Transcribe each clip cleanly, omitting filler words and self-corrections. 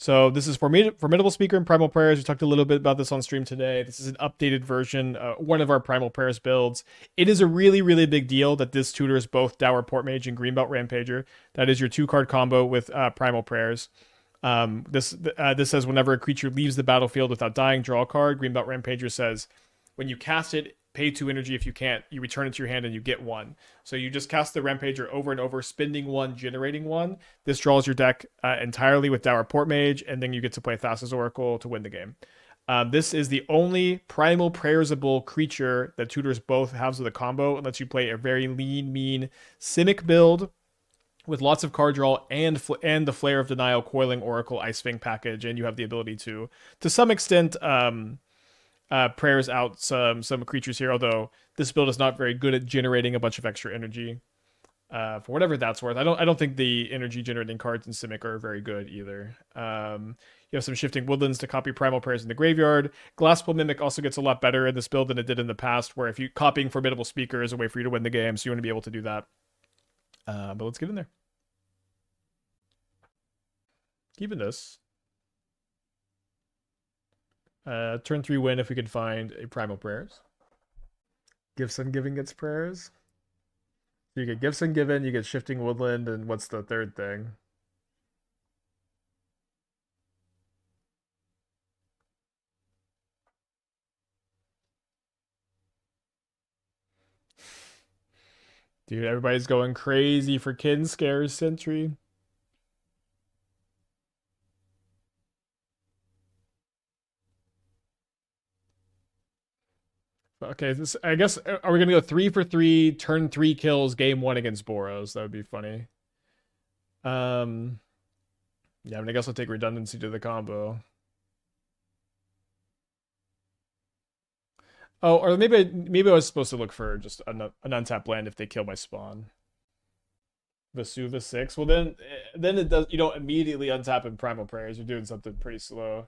So this is Formidable Speaker and Primal Prayers. We talked a little bit about this on stream today. This is an updated version, one of our Primal Prayers builds. It is a really, really big deal that this tutors both Dour Port-Mage and Greenbelt Rampager. That is your 2-card combo with Primal Prayers. This says whenever a creature leaves the battlefield without dying, draw a card. Greenbelt Rampager says when you cast it, pay 2 energy. If you can't, you return it to your hand and you get 1. So you just cast the Rampager over and over, spending 1, generating 1. This draws your deck entirely with Dour Port-Mage, and then you get to play Thassa's Oracle to win the game. This is the only Primal Prayersable creature that tutors both halves of the combo and lets you play a very lean, mean Simic build with lots of card draw and the Flare of Denial, Coiling Oracle, Ice-Fang package, and you have the ability to some extent, prayers out some creatures here, although this build is not very good at generating a bunch of extra energy. For whatever that's worth. I don't think the energy generating cards in Simic are very good either. You have some Shifting Woodlands to copy Primal Prayers in the graveyard. Glasspool Mimic also gets a lot better in this build than it did in the past, where if you copying Formidable Speaker is a way for you to win the game, so you want to be able to do that. But let's get in there. Keeping this. Turn 3 win if we can find a Primal Prayers. Gifts Giving gets prayers. So you get Gifts Given, you get Shifting Woodland, and what's the third thing? Dude, everybody's going crazy for Kin Scares Sentry. Okay, I guess, are we gonna go 3 for 3, turn 3 kills, game 1 against Boros? That would be funny. Yeah, I mean, I guess I'll take redundancy to the combo. Oh, or maybe I was supposed to look for just an untapped land if they kill my spawn. Vesuva 6. Well, then it does. You don't immediately untap in Primal Prayers. You're doing something pretty slow.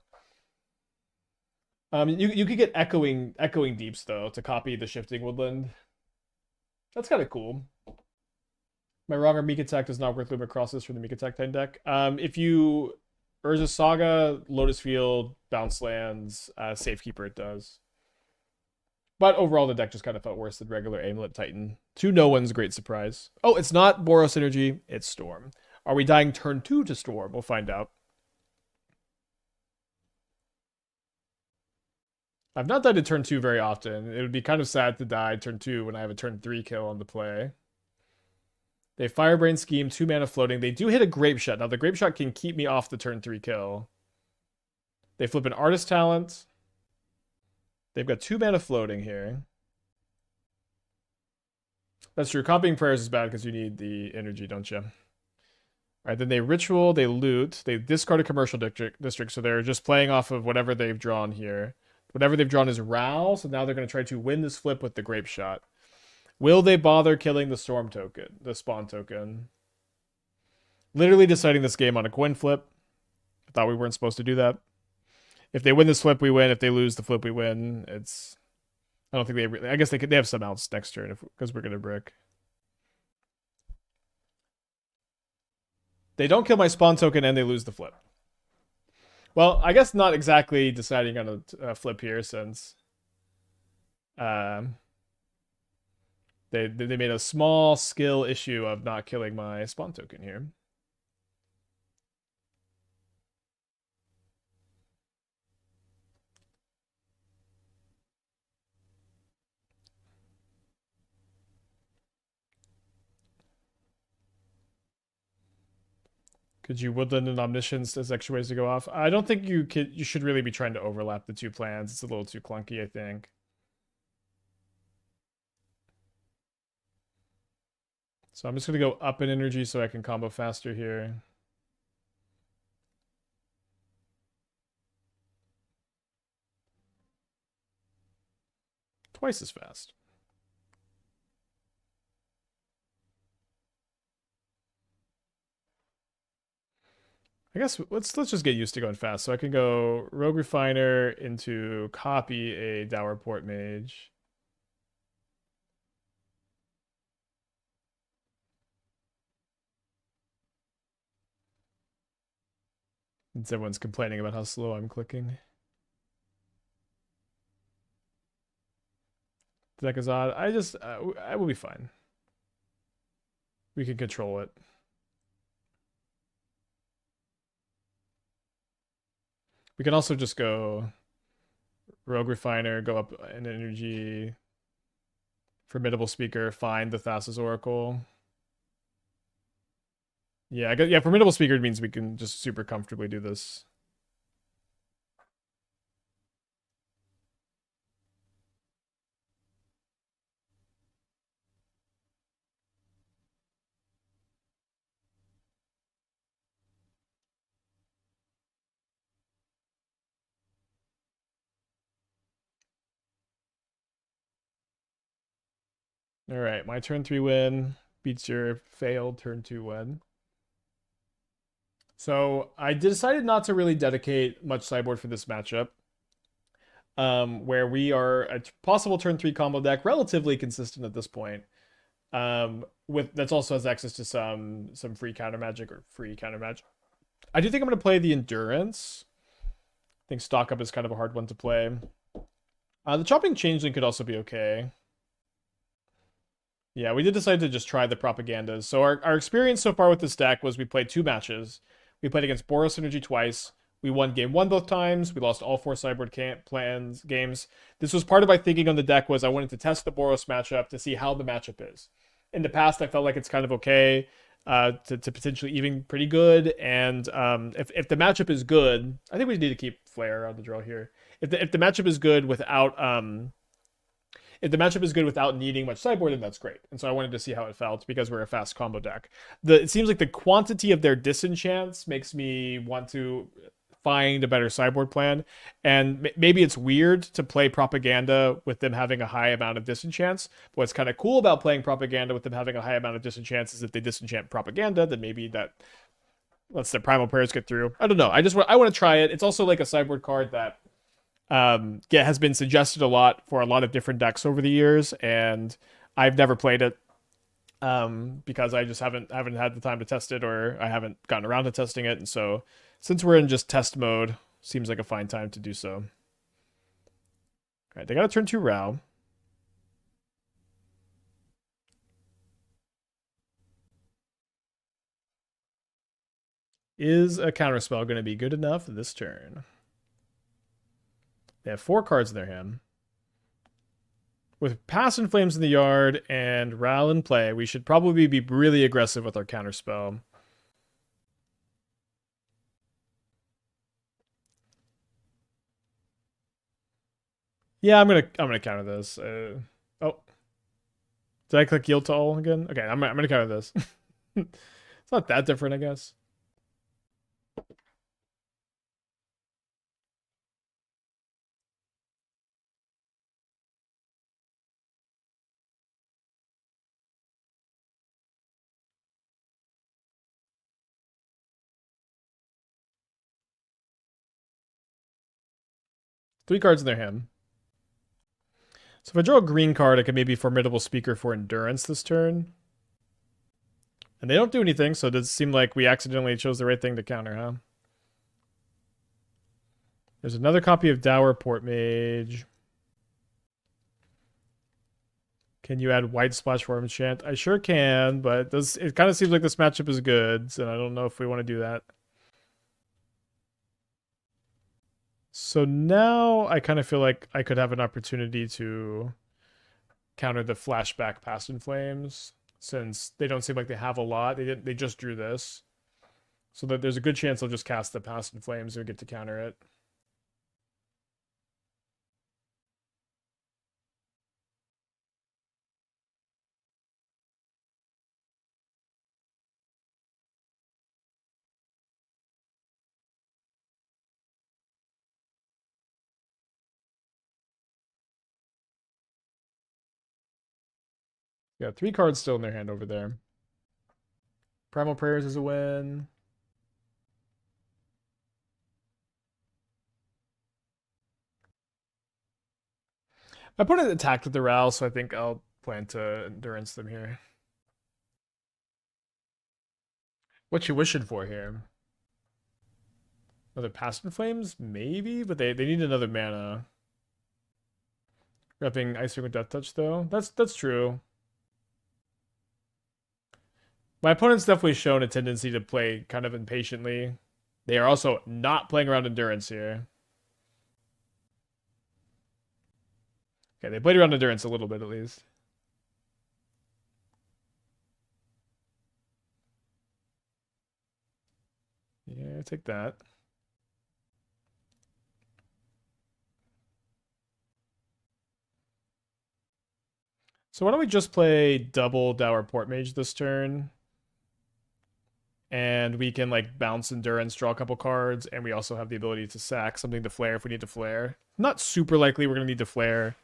You could get Echoing Deeps though to copy the Shifting Woodland. That's kind of cool. My wronger Meek Attack does not work limit crosses from the Meek Attack 10 deck. If you Urza Saga, Lotus Field, Bounce Lands, Safekeeper, it does. But overall, the deck just kind of felt worse than regular Amulet Titan. To no one's great surprise. Oh, it's not Boros Energy, it's Storm. Are we dying turn 2 to Storm? We'll find out. I've not died to turn 2 very often. It would be kind of sad to die turn 2 when I have a turn 3 kill on the play. They Firebrain Scheme, 2 mana floating. They do hit a Grapeshot. Now, the Grapeshot can keep me off the turn 3 kill. They flip an Artist Talent. They've got 2 mana floating here. That's true. Copying Prayers is bad because you need the energy, don't you? All right, then they Ritual, they Loot, they discard a Commercial District, so they're just playing off of whatever they've drawn here. Whatever they've drawn is Ral, so now they're going to try to win this flip with the Grapeshot. Will they bother killing the Storm token, the Spawn token? Literally deciding this game on a coin flip. I thought we weren't supposed to do that. If they win this flip, we win. If they lose the flip, we win. I don't think they really... I guess they have some outs next turn because we're going to brick. They don't kill my Spawn token and they lose the flip. Well, I guess not exactly deciding on a flip here since they made a small skill issue of not killing my Spawn token here. Could you Woodland and Omniscience as extra ways to go off? I don't think you should really be trying to overlap the 2 plans. It's a little too clunky, I think. So I'm just going to go up in energy so I can combo faster here. Twice as fast. I guess let's just get used to going fast. So I can go Rogue Refiner into copy a Dour Port-Mage. Since everyone's complaining about how slow I'm clicking. The deck is odd. I will be fine. We can control it. We can also just go Rogue Refiner, go up in energy, Formidable Speaker, find the Thassa's Oracle. Yeah, yeah, Formidable Speaker means we can just super comfortably do this. All right, my turn 3 win beats your failed turn 2 win. So I decided not to really dedicate much sideboard for this matchup. Where we are a possible turn 3 combo deck, relatively consistent at this point. With that's also has access to some free counter magic or free counter magic. I do think I'm gonna play the Endurance. I think stock up is kind of a hard one to play. The Chomping Changeling could also be okay. Yeah, we did decide to just try the Propagandas. So our experience so far with this deck was we played 2 matches. We played against Boros Synergy twice. We won game 1 both times. We lost all 4 sideboard plans games. This was part of my thinking on the deck was I wanted to test the Boros matchup to see how the matchup is. In the past, I felt like it's kind of okay to potentially even pretty good. And if the matchup is good, I think we need to keep Flare on the draw here. If the matchup is good without if the matchup is good without needing much sideboard, then that's great. And so I wanted to see how it felt because we're a fast combo deck. It seems like the quantity of their disenchants makes me want to find a better sideboard plan. And maybe it's weird to play Propaganda with them having a high amount of disenchants. But what's kind of cool about playing Propaganda with them having a high amount of disenchants is if they disenchant Propaganda, then maybe that lets the Primal Prayers get through. I don't know. I want to try it. It's also like a sideboard card that has been suggested a lot for a lot of different decks over the years, and I've never played it because I just haven't had the time to test it, or I haven't gotten around to testing it. And so since we're in just test mode, seems like a fine time to do so. All right, they got to turn 2 Rao. Is a counterspell going to be good enough this turn? They have 4 cards in their hand. With Past in Flames in the yard and Ral in play, we should probably be really aggressive with our counterspell. Yeah, I'm gonna counter this. Oh, did I click yield to all again? Okay, I'm gonna counter this. It's not that different, I guess. Three cards in their hand. So if I draw a green card, I can maybe Formidable Speaker for Endurance this turn. And they don't do anything, so it does seem like we accidentally chose the right thing to counter, huh? There's another copy of Dour Port-Mage. Can you add White Splash for enchant? I sure can, but it kind of seems like this matchup is good, so I don't know if we want to do that. So now I kind of feel like I could have an opportunity to counter the flashback Past in Flames, since they don't seem like they have a lot. They just drew this. So that there's a good chance they'll just cast the Past in Flames and get to counter it. Yeah, 3 cards still in their hand over there. Primal Prayers is a win. My opponent attacked with the Ral, so I think I'll plan to endurance them here. What you wishing for here? Another Passion Flames? Maybe, but they need another mana. Repping Ice-Fang with Death Touch, though. That's true. My opponent's definitely shown a tendency to play kind of impatiently. They are also not playing around Endurance here. Okay, they played around Endurance a little bit at least. Yeah, take that. So why don't we just play double Dour Port-Mage this turn? And we can like bounce Endurance, draw a couple cards, and we also have the ability to sack something to flare if we need to flare. Not super likely we're gonna need to flare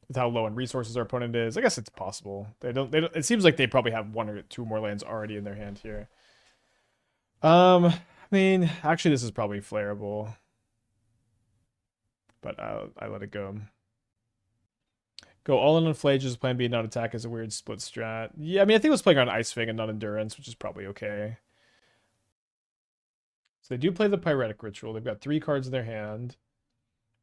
with how low on resources our opponent is. I guess it's possible. They don't. It seems like they probably have one or two more lands already in their hand here. I mean, actually, this is probably flareable, but I let it go. Go all in on Flages, plan B, not attack is a weird split strat. Yeah, I mean, I think it was playing on Ice-Fang and not Endurance, which is probably okay. So they do play the Pyretic Ritual. They've got 3 cards in their hand.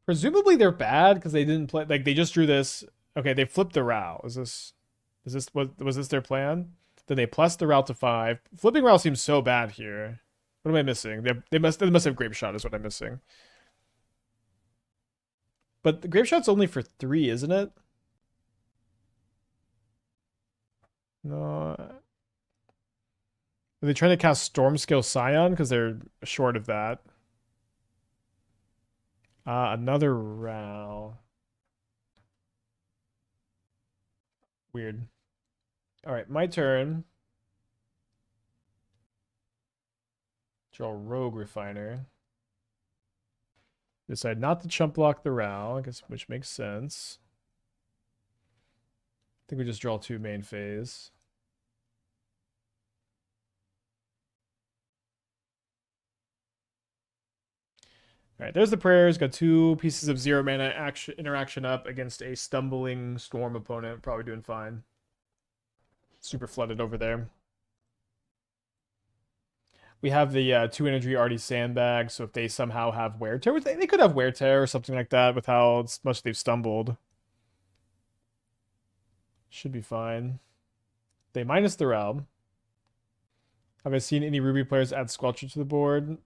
Presumably they're bad because they didn't play, like, they just drew this. Okay, they flipped the Row. Was this their plan? Then they plus the Row to 5. Flipping Row seems so bad here. What am I missing? They must have Grapeshot is what I'm missing. But the Grapeshot's only for 3, isn't it? No. Are they trying to cast Stormscale Scion? Because they're short of that. Another Row. Weird. Alright, my turn. Draw Rogue Refiner. Decide not to chump block the Row, I guess, which makes sense. I think we just draw 2 main phase. All right, there's the prayers. Got 2 pieces of 0 mana interaction up against a stumbling storm opponent. Probably doing fine. Super flooded over there. We have the 2 energy already sandbagged, so if they somehow have wear tear, they could have wear tear or something like that with how much they've stumbled. Should be fine. They minus the realm. Have I seen any Ruby players add Squelcher to the board?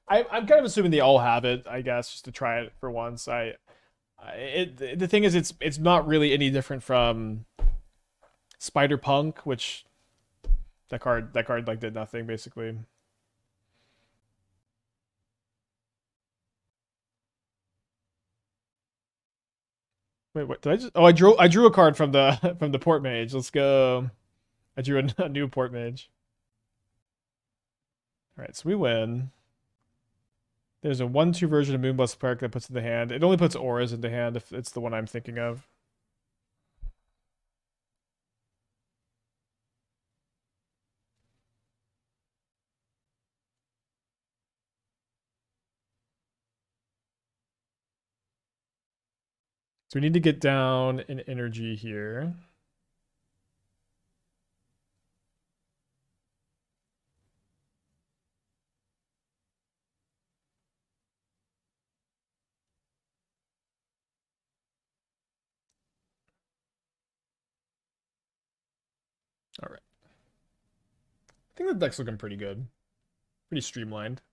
I'm kind of assuming they all have it, I guess, just to try it for once. The thing is, it's not really any different from Spider Punk, which that card like did nothing basically. Wait, what did I just? Oh, I drew a card from the from the Port-Mage. Let's go. I drew a new Port-Mage. All right, so we win. There's a 1/2 version of Moonblast Cleric that puts in the hand. It only puts auras into hand if it's the one I'm thinking of. So we need to get down in energy here. All right. I think the deck's looking pretty good. Pretty streamlined.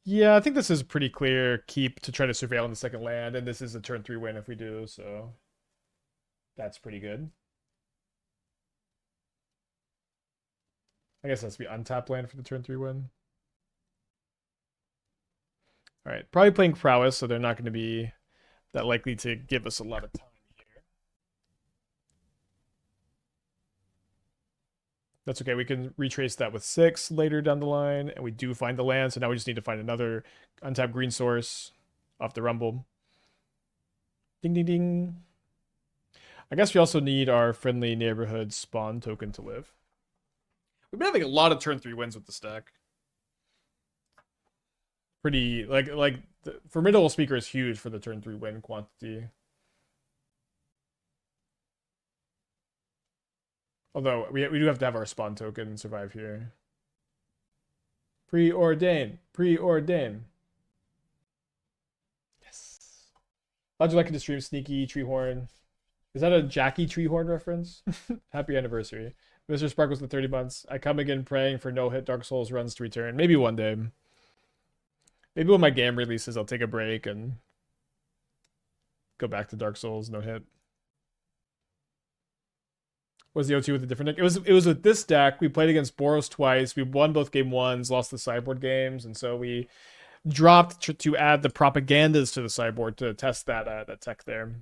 Yeah, I think this is pretty clear keep to try to surveil on the second land, and this is a turn 3 win if we do, so that's pretty good. I guess that's be untapped land for the turn 3 win. All right, probably playing Prowess, so they're not going to be that likely to give us a lot of time here. That's okay. We can retrace that with 6 later down the line, and we do find the land, so now we just need to find another untapped green source off the Rumble. Ding, ding, ding. I guess we also need our friendly neighborhood spawn token to live. We've been having a lot of turn 3 wins with the stack. Pretty, like the Formidable Speaker is huge for the turn 3 win quantity. Although we do have to have our spawn token survive here. Preordain. Preordain. Yes. How'd you like it to stream Sneaky Treehorn? Is that a Jackie Treehorn reference? Happy anniversary. Mr. Sparkles the 30 months. I come again praying for no hit Dark Souls runs to return. Maybe one day. Maybe when my game releases, I'll take a break and go back to Dark Souls, no hit. Was the O2 with a different deck? It was with this deck. We played against Boros twice. We won both game ones, lost the sideboard games, and so we dropped to add the propagandas to the sideboard to test that tech there.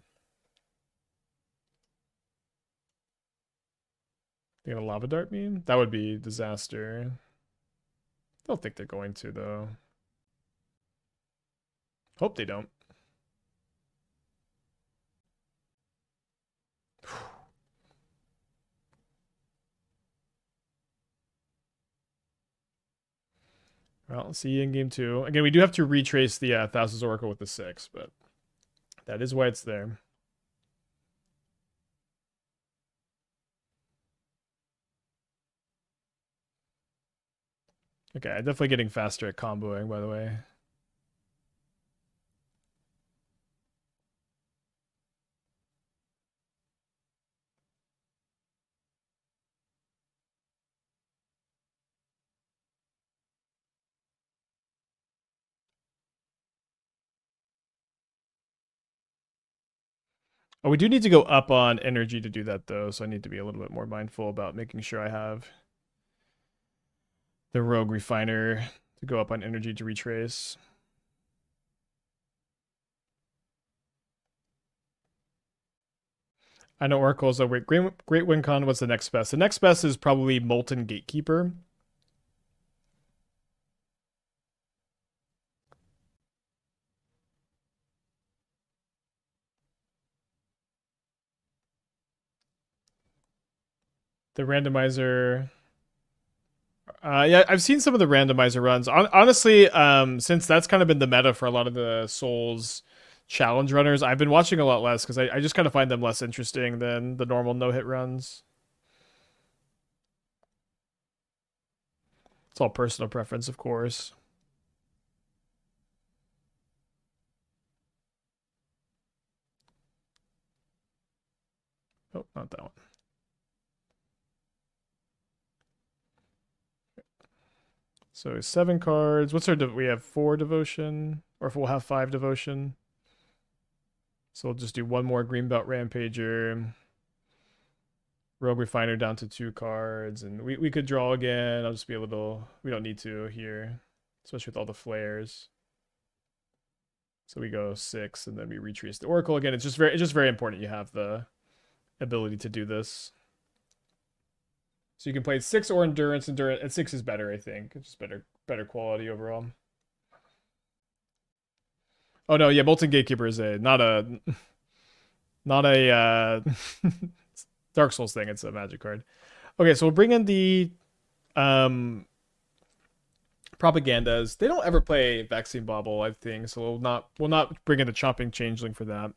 They got a lava dart meme? That would be disaster. I don't think they're going to though. Hope they don't. Well, see you in game 2. Again, we do have to retrace the Thassa's Oracle with the 6, but that is why it's there. Okay, I'm definitely getting faster at comboing, by the way. Oh, we do need to go up on energy to do that, though, so I need to be a little bit more mindful about making sure I have the Rogue Refiner to go up on energy to retrace. I know Oracle's a Great Win Con. What's the next best? The next best is probably Molten Gatekeeper. The randomizer. Yeah, I've seen some of the randomizer runs. Honestly, since that's kind of been the meta for a lot of the Souls challenge runners, I've been watching a lot less because I just kind of find them less interesting than the normal no-hit runs. It's all personal preference, of course. Oh, not that one. So 7 cards. What's our... we have 4 devotion. Or if we'll have 5 devotion. So we'll just do one more Greenbelt Rampager. Rogue Refiner down to 2 cards. And we could draw again. I'll just be a little... We don't need to here. Especially with all the flares. So we go 6 and then we retrace the Oracle again. It's just very important you have the ability to do this. So you can play 6 or endurance, and 6 is better, I think. It's just better quality overall. Oh no, yeah, Molten Gatekeeper is not a Dark Souls thing, it's a magic card. Okay, so we'll bring in the propagandas. They don't ever play Vaccine Bauble, I think, so we'll not bring in the Chomping Changeling for that.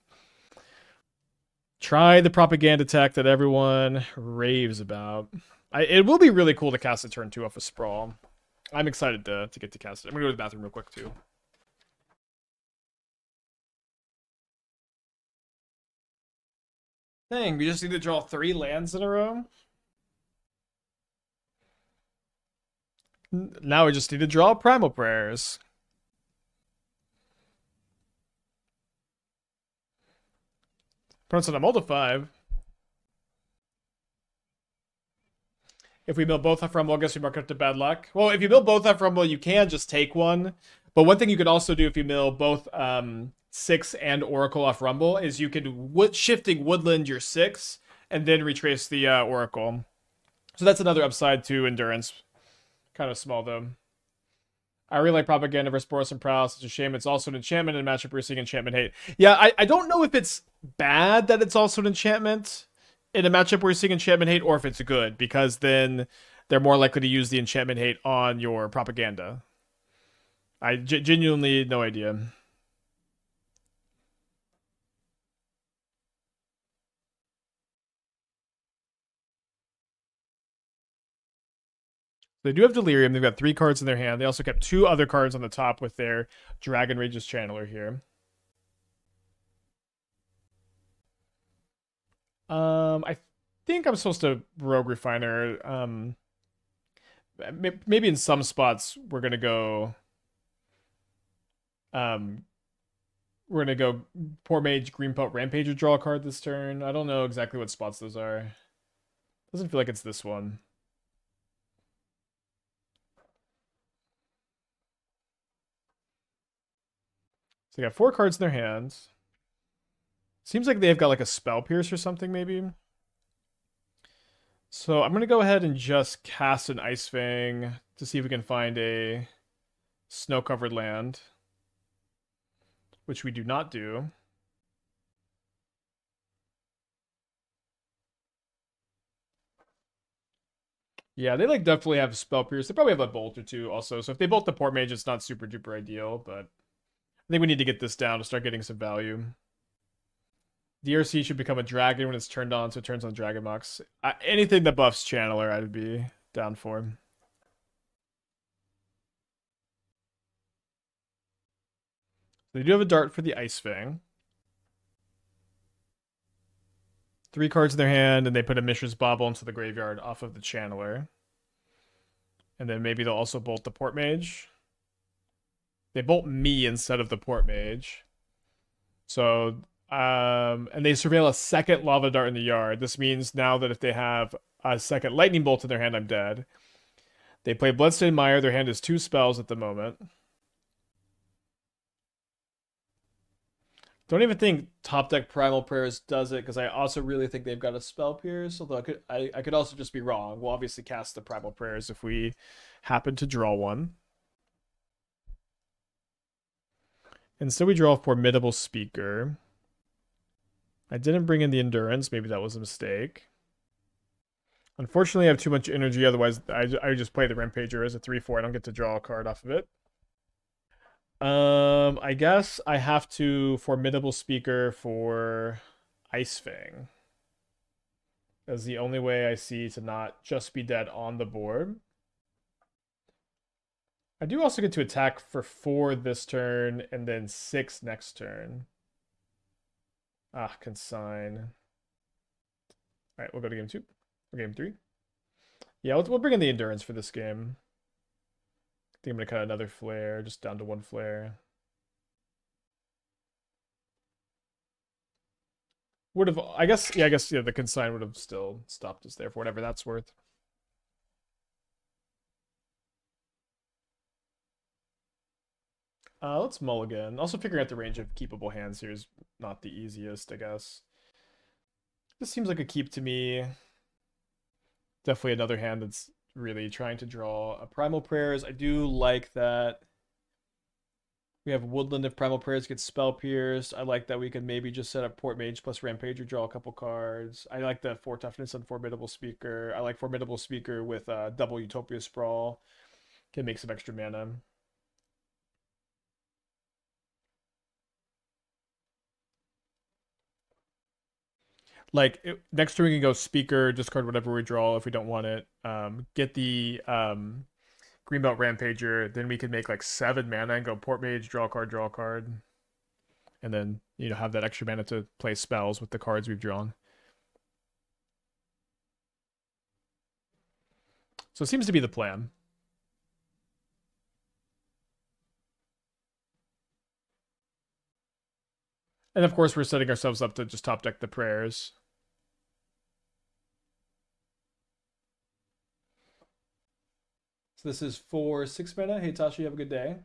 Try the propaganda tech that everyone raves about. It will be really cool to cast a turn 2 off a Sprawl. I'm excited to get to cast it. I'm gonna go to the bathroom real quick too. Dang, we just need to draw 3 lands in a row? Now we just need to draw Primal Prayers. Prince on a Mold of 5. If we mill both off Rumble, I guess we mark it up to bad luck. Well, if you mill both off Rumble, you can just take one. But one thing you could also do if you mill both 6 and Oracle off Rumble is you could Shifting Woodland your 6 and then retrace the Oracle. So that's another upside to Endurance. Kind of small, though. I really like Propaganda versus Boros and Prowl. It's a shame it's also an enchantment and matchup we're seeing enchantment hate. Yeah, I don't know if it's bad that it's also an enchantment in a matchup where you're seeing enchantment hate, or if it's good, because then they're more likely to use the enchantment hate on your propaganda. I genuinely no idea. They do have Delirium. They've got 3 cards in their hand. They also kept 2 other cards on the top with their Dragon Rage's Channeler here. I think I'm supposed to Rogue Refiner. Maybe in some spots we're gonna go. Um, we're gonna go Port-Mage, Greenbelt Rampager, draw a card this turn. I don't know exactly what spots those are. Doesn't feel like it's this one. So they got 4 cards in their hands. Seems like they've got like a Spell Pierce or something, maybe. So I'm gonna go ahead and just cast an Ice-Fang to see if we can find a snow-covered land, which we do not do. Yeah, they like definitely have Spell Pierce. They probably have a Bolt or 2 also. So if they bolt the Port-Mage, it's not super duper ideal, but I think we need to get this down to start getting some value. DRC should become a dragon when it's turned on, so it turns on Dragon Mox. Anything that buffs Channeler, I'd be down for. They do have a Dart for the Ice-Fang. 3 cards in their hand, and they put a Mishra's Bauble into the graveyard off of the Channeler. And then maybe they'll also bolt the Port-Mage. They bolt me instead of the Port-Mage. So, and they surveil a second Lava Dart in the yard. This means now that if they have a second Lightning Bolt in their hand, I'm dead. They play Bloodstained Mire. Their hand is 2 spells at the moment. Don't even think top deck Primal Prayers does it, because I also really think they've got a Spell Pierce. Although I could also just be wrong. We'll obviously cast the Primal Prayers if we happen to draw one. And so we draw a Formidable Speaker. I didn't bring in the Endurance. Maybe that was a mistake. Unfortunately, I have too much energy. Otherwise, I just play the Rampager as a 3/4. I don't get to draw a card off of it. I guess I have to Formidable Speaker for Ice-Fang. That's the only way I see to not just be dead on the board. I do also get to attack for 4 this turn and then 6 next turn. Consign. Alright, we'll go to game 2. Or game 3. Yeah, we'll bring in the Endurance for this game. I think I'm going to cut another flare, just down to 1 flare. Would have, I guess, yeah, the Consign would have still stopped us there for whatever that's worth. Let's mulligan. Also figuring out the range of keepable hands here is not the easiest, I guess. This seems like a keep to me. Definitely another hand that's really trying to draw a Primal Prayers. I do like that we have Woodland if Primal Prayers gets Spell Pierced. I like that we could maybe just set up Port-Mage plus Rampager, draw a couple cards. I like the 4 toughness on Formidable Speaker. I like Formidable Speaker with double Utopia Sprawl. Can make some extra mana. Like next turn we can go Speaker, discard whatever we draw if we don't want it. Get the Greenbelt Rampager, then we could make like 7 mana and go Port-Mage, draw a card. And then, have that extra mana to play spells with the cards we've drawn. So it seems to be the plan. And of course, we're setting ourselves up to just top deck the prayers. So this is for 6 mana. Hey, Tasha, you have a good day.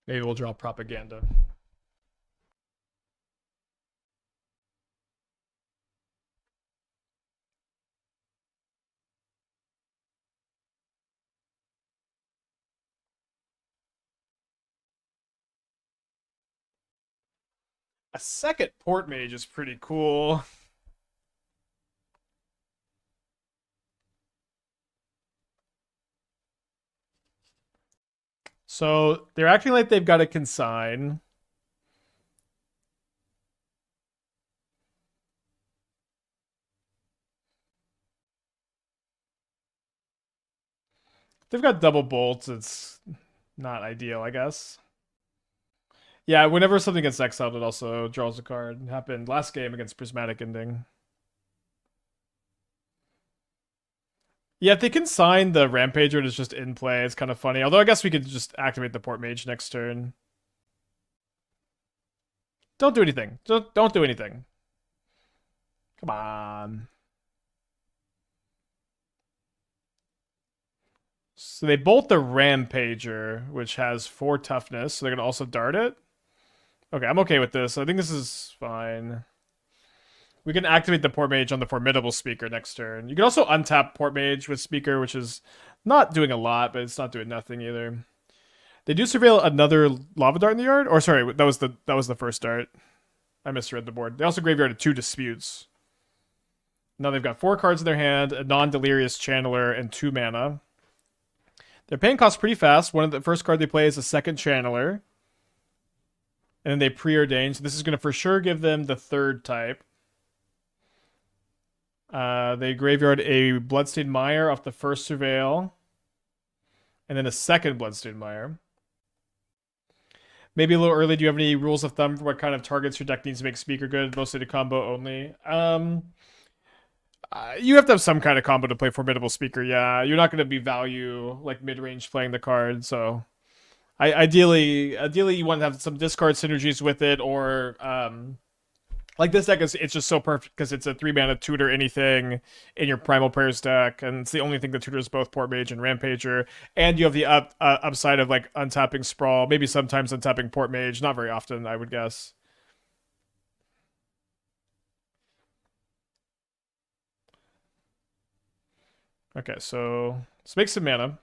Maybe we'll draw Propaganda. A second Port-Mage is pretty cool. So they're acting like they've got a Consign. They've got double bolts. It's not ideal, I guess. Yeah, whenever something gets exiled, it also draws a card. It happened last game against Prismatic Ending. Yeah, if they can sign the Rampager and it's just in play, it's kind of funny. Although I guess we could just activate the Port-Mage next turn. Don't do anything. Don't do anything. Come on. So they bolt the Rampager, which has 4 toughness. So they're going to also dart it. Okay, I'm okay with this. I think this is fine. We can activate the Port-Mage on the Formidable Speaker next turn. You can also untap Port-Mage with Speaker, which is not doing a lot, but it's not doing nothing either. They do surveil another Lava Dart in the yard? Or sorry, that was the first dart. I misread the board. They also graveyarded 2 Disputes. Now they've got 4 cards in their hand, a non-delirious Channeler, and 2 mana. Their pain costs pretty fast. One of the first card they play is a second Channeler. And then they preordain. So this is going to for sure give them the 3rd type. They graveyard a Bloodstained Mire off the first Surveil. And then a second Bloodstained Mire. Maybe a little early. Do you have any rules of thumb for what kind of targets your deck needs to make Speaker good? Mostly to combo only. You have to have some kind of combo to play Formidable Speaker, yeah. You're not going to be value, like, mid-range playing the card, so... Ideally, you want to have some discard synergies with it, or... like, this deck, it's just so perfect, because it's a 3-mana tutor anything in your Primal Prayers deck, and it's the only thing that tutors both Port-Mage and Rampager, and you have the upside of, like, untapping Sprawl, maybe sometimes untapping Port-Mage, not very often, I would guess. Okay, so let's make some mana.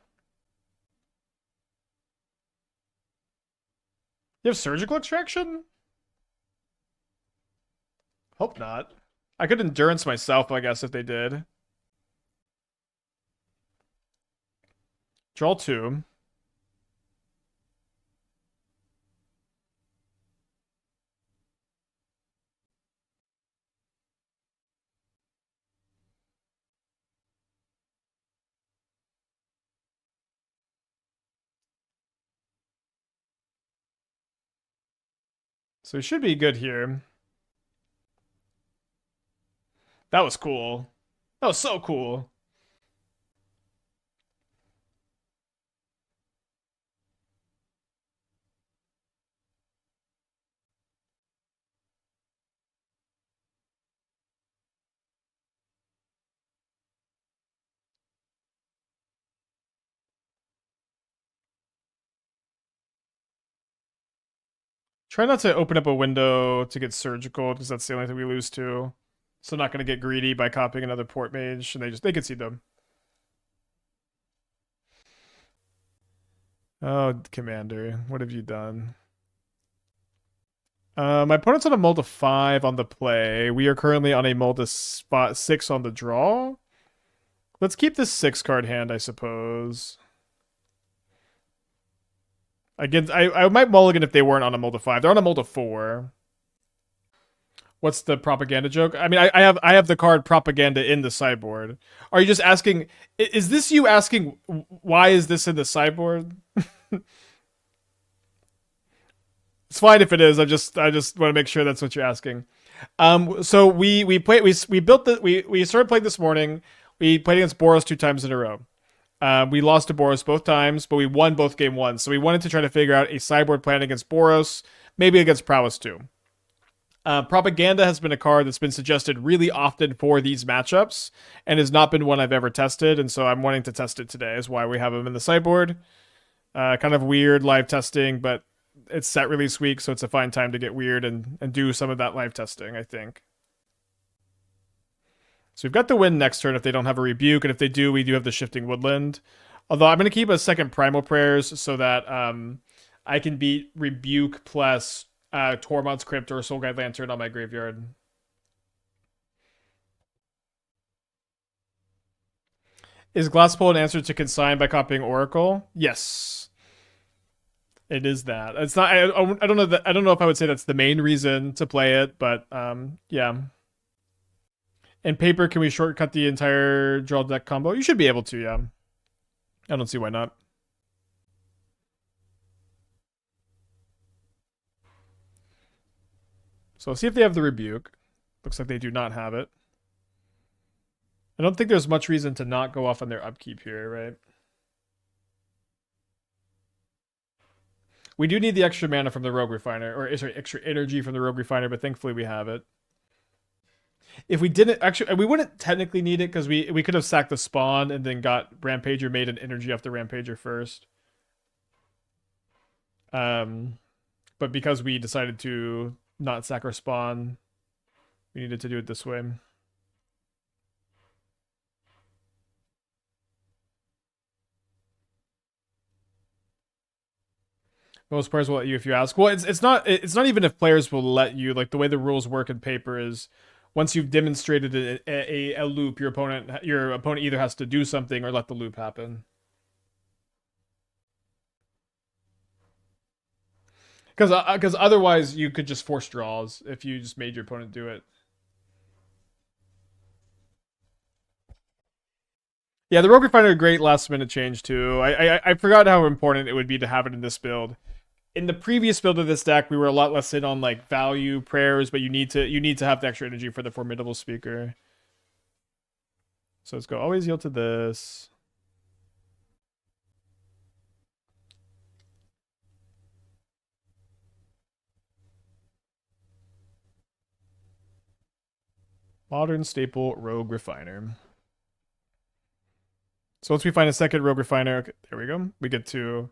You have Surgical Extraction? Hope not. I could Endurance myself, I guess, if they did. Draw 2. So we should be good here. That was cool. That was so cool. Try not to open up a window to get Surgical, because that's the only thing we lose to. So not going to get greedy by copying another Port-Mage, and they can see them. Oh, Commander, what have you done? My opponent's on a mull to 5 on the play. We are currently on a mull to spot 6 on the draw. Let's keep this 6-card hand, I suppose. Again, I might mulligan if they weren't on a mull to 5. They're on a mull to 4. What's the propaganda joke? I mean, I have the card Propaganda in the sideboard. Are you just asking? Is this you asking why is this in the sideboard? It's fine if it is. I just want to make sure that's what you're asking. So we started playing this morning. We played against Boros 2 times in a row. We lost to Boros both times, but we won both game 1. So we wanted to try to figure out a sideboard plan against Boros, maybe against Prowess too. Propaganda has been a card that's been suggested really often for these matchups, and has not been one I've ever tested, and so I'm wanting to test it today, is why we have him in the sideboard. Kind of weird live testing, but it's set release week, so it's a fine time to get weird and do some of that live testing, I think. So we've got the win next turn if they don't have a Rebuke, and if they do, we do have the Shifting Woodland. Although I'm going to keep a second Primal Prayers so that I can beat Rebuke plus Tormod's Crypt or Soul Guide Lantern on my graveyard. Is Glasspool an answer to Consign by copying Oracle? Yes. It is that. It's not. I don't know that. I don't know if I would say that's the main reason to play it, but yeah. In paper, can we shortcut the entire draw deck combo? You should be able to, yeah. I don't see why not. So let's see if they have the Rebuke. Looks like they do not have it. I don't think there's much reason to not go off on their upkeep here, right? We do need the extra mana from the Rogue Refiner, or sorry, extra energy from the Rogue Refiner, but thankfully we have it. If we didn't, actually, we wouldn't technically need it because we could have sacked the spawn and then got Rampager, made an energy off the Rampager first. But because we decided to not sack our spawn, we needed to do it this way. Most players will let you if you ask. Well, it's not even if players will let you. Like the way the rules work in paper is, once you've demonstrated a loop, your opponent either has to do something or let the loop happen. Because otherwise you could just force draws if you just made your opponent do it. Yeah, the Rogue Refiner, great last minute change too. I forgot how important it would be to have it in this build. In the previous build of this deck, we were a lot less in on like value prayers, but you need to have the extra energy for the Formidable Speaker. So let's go. Always yield to this. Modern staple Rogue Refiner. So once we find a second Rogue Refiner, okay, there we go. We get to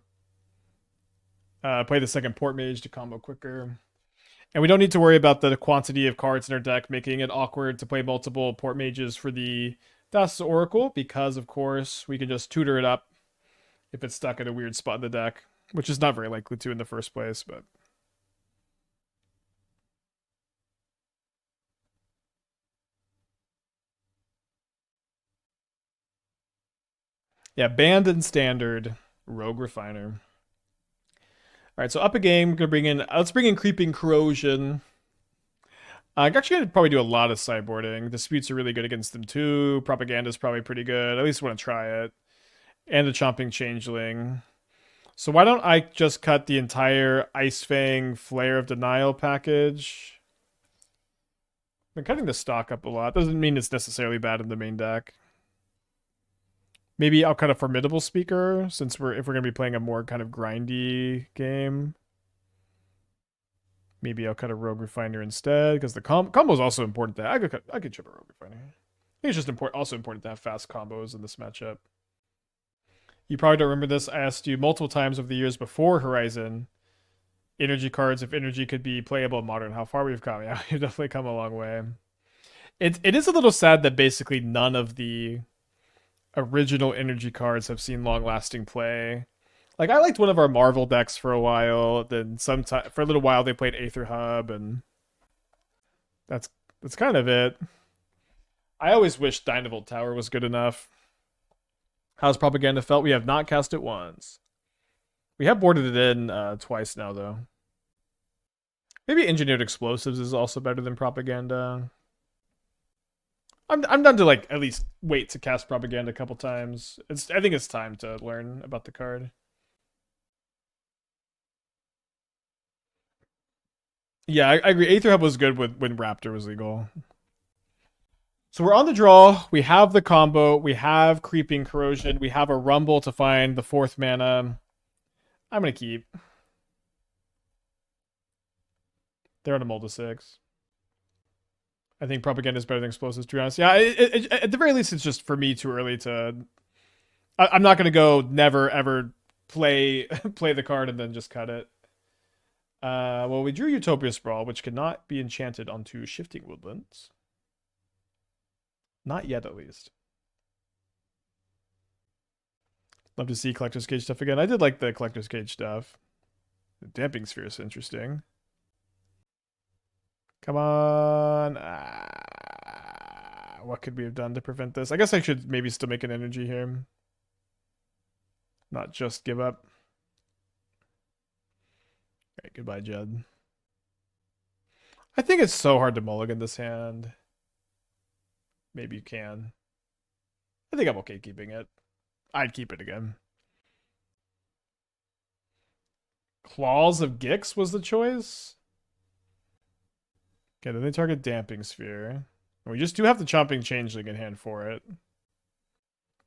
play the second Port-Mage to combo quicker. And we don't need to worry about the quantity of cards in our deck making it awkward to play multiple Port-Mages for the Thassa Oracle, because, of course, we can just tutor it up if it's stuck at a weird spot in the deck, which is not very likely to in the first place, but... Yeah, banned and standard Rogue Refiner. All right, so up a game, we're gonna bring in. Let's bring in Creeping Corrosion. I'm actually gonna probably do a lot of sideboarding. Disputes are really good against them too. Propaganda is probably pretty good. At least want to try it. And the Chomping Changeling. So why don't I just cut the entire Ice-Fang Flare of Denial package? I've been cutting the stock up a lot. Doesn't mean it's necessarily bad in the main deck. Maybe I'll cut a Formidable Speaker, since if we're gonna be playing a more kind of grindy game. Maybe I'll cut a Rogue Refiner instead, because the combo is also important. I could chip a Rogue Refiner. I think it's just also important to have fast combos in this matchup. You probably don't remember this. I asked you multiple times over the years before Horizon, energy cards, if energy could be playable in Modern, how far we've come. Yeah, we've definitely come a long way. It is a little sad that basically none of the original energy cards have seen long-lasting play. Like, I liked one of our Marvel decks for a while, then for a little while they played Aether Hub, and that's kind of it. I always wish Dynavolt Tower was good enough. How's Propaganda felt? We have not cast it once. We have boarded it in twice now, though. Maybe Engineered Explosives is also better than Propaganda. I'm done to like at least wait to cast Propaganda a couple times. I think it's time to learn about the card. Yeah, I agree. Aether Hub was good when Raptor was legal. So we're on the draw. We have the combo. We have Creeping Corrosion. We have a Rumble to find the fourth mana. I'm gonna keep. They're on a mold of 6. I think Propaganda is better than Explosives, to be honest. Yeah, at the very least, it's just for me too early to... I'm not going to go never, ever play the card and then just cut it. Well, we drew Utopia Sprawl, which cannot be enchanted onto Shifting Woodlands. Not yet, at least. Love to see Collector's Cage stuff again. I did like the Collector's Cage stuff. The Damping Sphere is interesting. Come on. What could we have done to prevent this? I guess I should maybe still make an energy here. Not just give up. Alright, goodbye, Judd. I think it's so hard to mulligan this hand. Maybe you can. I think I'm okay keeping it. I'd keep it again. Claws of Gix was the choice. Okay, then they target Damping Sphere. We just do have the Chomping Changeling in hand for it.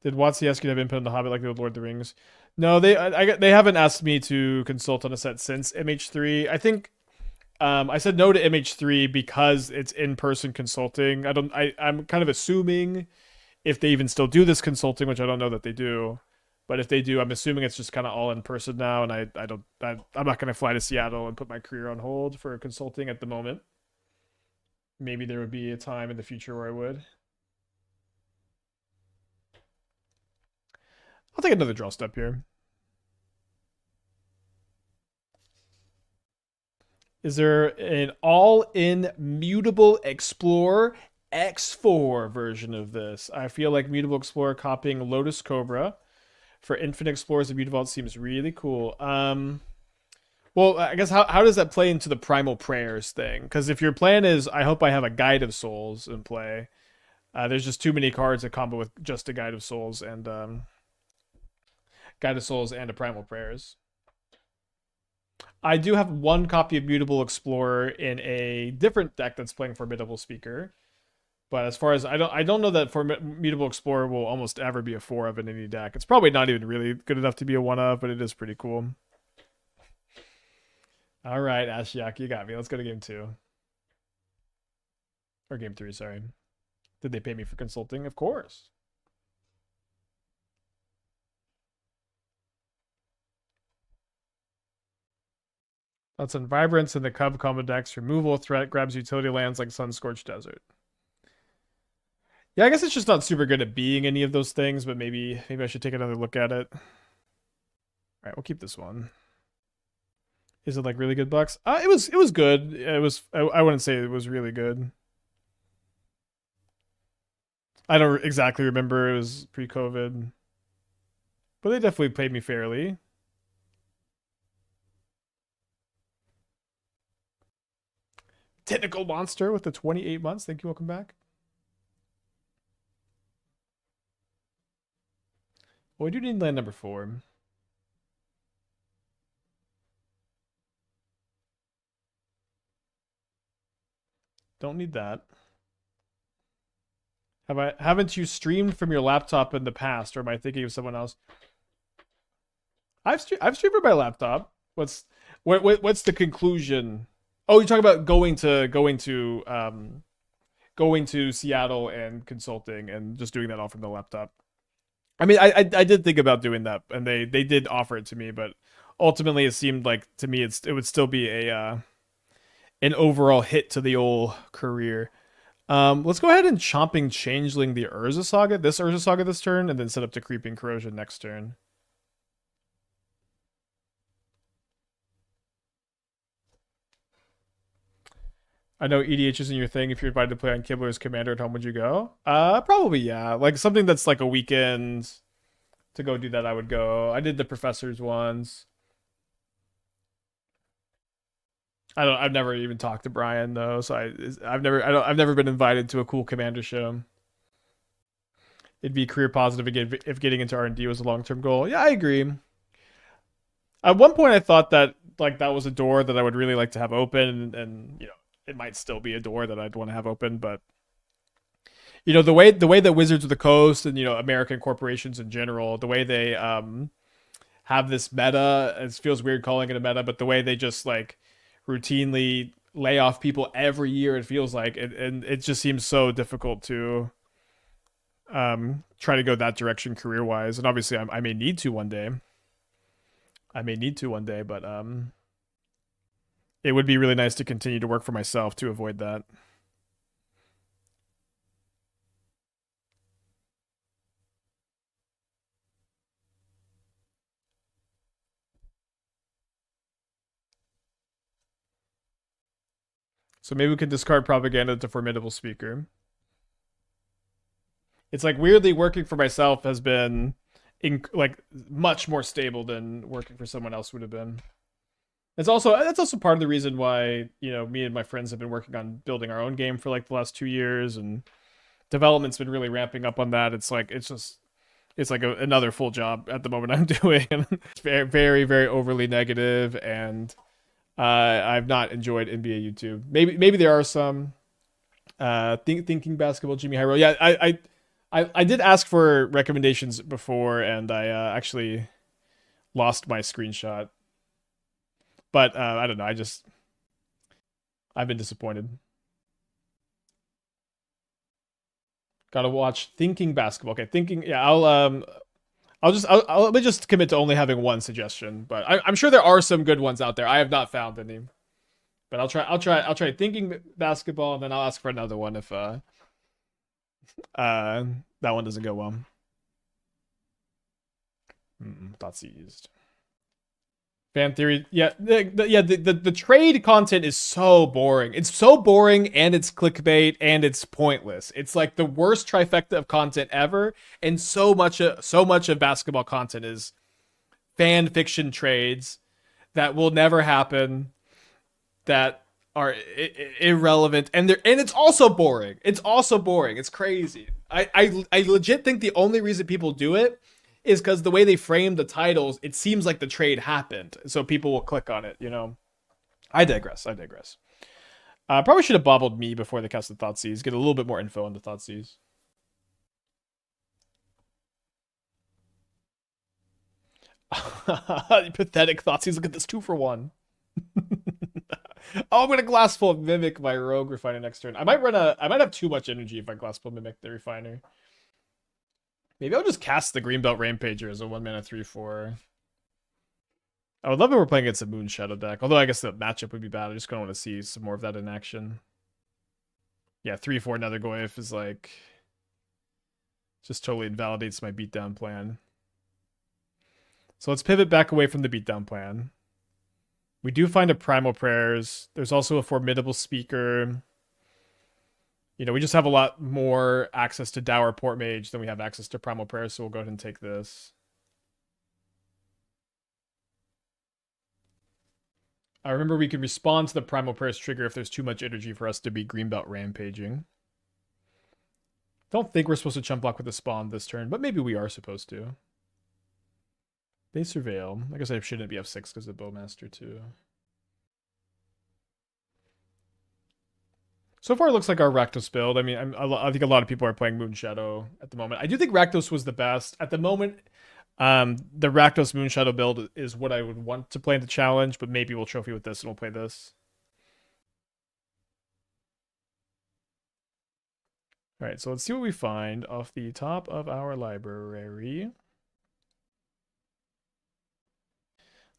Did Watsieski have input on the Hobbit like the Lord of the Rings? No, they haven't asked me to consult on a set since MH3. I think I said no to MH3 because it's in-person consulting. I'm kind of assuming if they even still do this consulting, which I don't know that they do. But if they do, I'm assuming it's just kind of all in person now, and I'm not going to fly to Seattle and put my career on hold for consulting at the moment. Maybe there would be a time in the future where I would. I'll take another draw step here. Is there an all-in Mutable Explorer X4 version of this? I feel like Mutable Explorer copying Lotus Cobra for Infinite Explorers of Mutavault seems really cool. Well, I guess how does that play into the Primal Prayers thing? Because if your plan is, I hope I have a Guide of Souls in play, there's just too many cards that combo with just a Guide of Souls and a Primal Prayers. I do have one copy of Mutable Explorer in a different deck that's playing Formidable Speaker. But as far as I don't know that Mutable Explorer will almost ever be a 4 of in any deck. It's probably not even really good enough to be a 1 of, but it is pretty cool. All right, Ashiok, you got me. Let's go to game 2. Or game 3, sorry. Did they pay me for consulting? Of course. That's on Vibrance in the Cub combo decks. Removal threat grabs utility lands like Sunscorched Desert. Yeah, I guess it's just not super good at being any of those things, but maybe I should take another look at it. All right, we'll keep this one. Is it like really good bucks? It was good. I wouldn't say it was really good. I don't exactly remember. It was pre-COVID, but they definitely paid me fairly. Technical Monster with the 28 months. Thank you. Welcome back. Well, we do need land number 4. Don't need that. Haven't you streamed from your laptop in the past, or am I thinking of someone else? I've streamed from my laptop. What's the conclusion? Oh, you're talking about going to Seattle and consulting and just doing that all from the laptop. I mean, I did think about doing that, and they did offer it to me, but ultimately it seemed like to me it would still be a an overall hit to the old career. Let's go ahead and Chomping Changeling the Urza Saga this turn, and then set up to Creeping Corrosion next turn. I know EDH isn't your thing. If you're invited to play on Kibler's Commander at home, would you go? Probably, yeah. Like something that's like a weekend to go do that, I would go. I did the Professors ones. I've never even talked to Brian though, so I've never been invited to a cool Commander show. It'd be career positive if getting into R&D was a long-term goal. Yeah, I agree. At one point, I thought that like that was a door that I would really like to have open, and you know, it might still be a door that I'd want to have open, but you know, the way that Wizards of the Coast and, you know, American corporations in general, the way they have this meta, it feels weird calling it a meta, but the way they just like routinely lay off people every year, it feels like it, and it just seems so difficult to try to go that direction career wise. And obviously I may need to one day. But it would be really nice to continue to work for myself to avoid that. So maybe we could discard Propaganda to Formidable Speaker. It's like weirdly working for myself has been like much more stable than working for someone else would have been. That's also part of the reason why, you know, me and my friends have been working on building our own game for like the last 2 years, and development's been really ramping up on that. It's It's like another full job at the moment I'm doing. It's very, very, very overly negative, and I've not enjoyed NBA YouTube. Maybe there are some thinking basketball, Jimmy Hyro. Yeah, I did ask for recommendations before, and I actually lost my screenshot. But I don't know. I've been disappointed. Gotta watch Thinking Basketball. Okay, Thinking. Yeah, let me just commit to only having one suggestion. But I'm sure there are some good ones out there. I have not found any. But I'll try Thinking Basketball, and then I'll ask for another one if that one doesn't go well. Thoughts used. Fan theory, yeah, the trade content is so boring. It's so boring, and it's clickbait, and it's pointless. It's like the worst trifecta of content ever, and so much of basketball content is fan fiction trades that will never happen, that are irrelevant, and it's also boring. It's crazy. I legit think the only reason people do it is because the way they frame the titles, it seems like the trade happened, so people will click on it, you know? I digress. Probably should have bobbled me before they cast the Thoughtseize, get a little bit more info on the Thoughtseize. Pathetic Thoughtseize, look at this 2-for-1. Oh, I'm gonna Glasspool Mimic my Rogue Refiner next turn. I might have too much energy if I Glasspool Mimic the Refiner. Maybe I'll just cast the Greenbelt Rampager as a 1-mana 3/4. I would love if we're playing against a Moon Shadow deck. Although I guess the matchup would be bad. I just kind of want to see some more of that in action. Yeah, 3/4 another Goyf is like... just totally invalidates my beatdown plan. So let's pivot back away from the beatdown plan. We do find a Primal Prayers. There's also a Formidable Speaker. You know, we just have a lot more access to Dour Port-Mage than we have access to Primal Prayers, so we'll go ahead and take this. I remember we can respond to the Primal Prayers trigger if there's too much energy for us to be Greenbelt Rampaging. Don't think we're supposed to chump block with the spawn this turn, but maybe we are supposed to. They Surveil. I guess I shouldn't be F6 because of the Bowmaster too. So far, it looks like our Rakdos build. I mean, I think a lot of people are playing Moon Shadow at the moment. I do think Rakdos was the best. At the moment, the Rakdos Moon Shadow build is what I would want to play in the challenge, but maybe we'll trophy with this and we'll play this. Alright, so let's see what we find off the top of our library.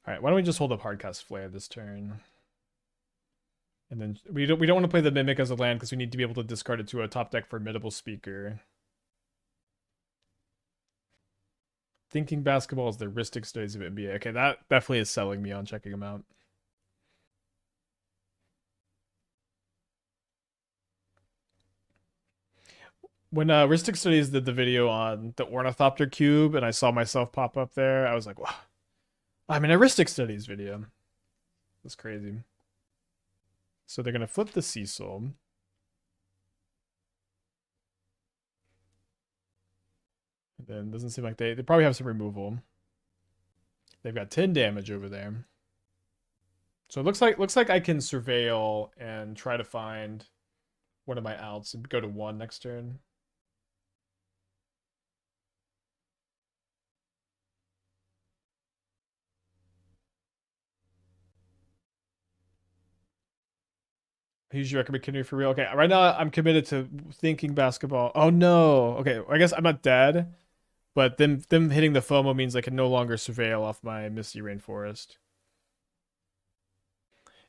Alright, why don't we just hold up Hardcast Flare this turn? And then we don't want to play the Mimic as a land because we need to be able to discard it to a top deck Formidable Speaker. Thinking Basketball is the heuristic studies of NBA. Okay, that definitely is selling me on checking them out. When heuristic studies did the video on the Ornithopter Cube and I saw myself pop up there, I was like, wow, I'm in a heuristic studies video. That's crazy. So they're going to flip the Cecil. And then doesn't seem like they probably have some removal. They've got 10 damage over there. So it looks like I can Surveil and try to find one of my outs and go to 1 next turn. I usually recommend Kinder for real. Okay, right now I'm committed to Thinking Basketball. Oh no. Okay, I guess I'm not dead. But them hitting the FOMO means I can no longer Surveil off my Misty Rainforest.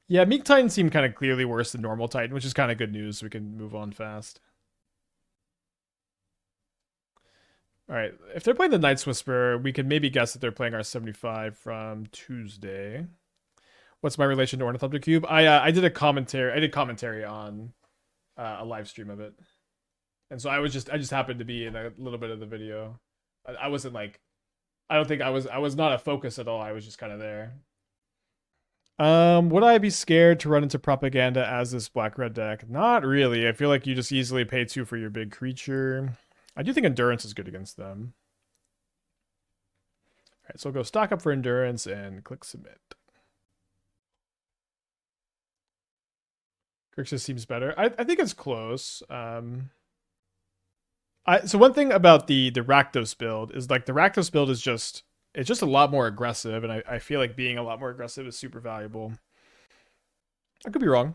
Yeah, Meek Titan seemed kind of clearly worse than normal Titan, which is kind of good news, so we can move on fast. Alright, if they're playing the Night's Whisper, we can maybe guess that they're playing our 75 from Tuesday. What's my relation to Ornithopter Cube? I did commentary on a live stream of it. And so I just happened to be in a little bit of the video. I wasn't like, I don't think I was not a focus at all. I was just kind of there. Would I be scared to run into propaganda as this black-red deck? Not really. I feel like you just easily pay 2 for your big creature. I do think endurance is good against them. right, so we'll go stock up for endurance and click submit. Grixis seems better. I think it's close. So one thing about the Rakdos build is like the Rakdos build is just it's just a lot more aggressive, and I feel like being a lot more aggressive is super valuable. I could be wrong.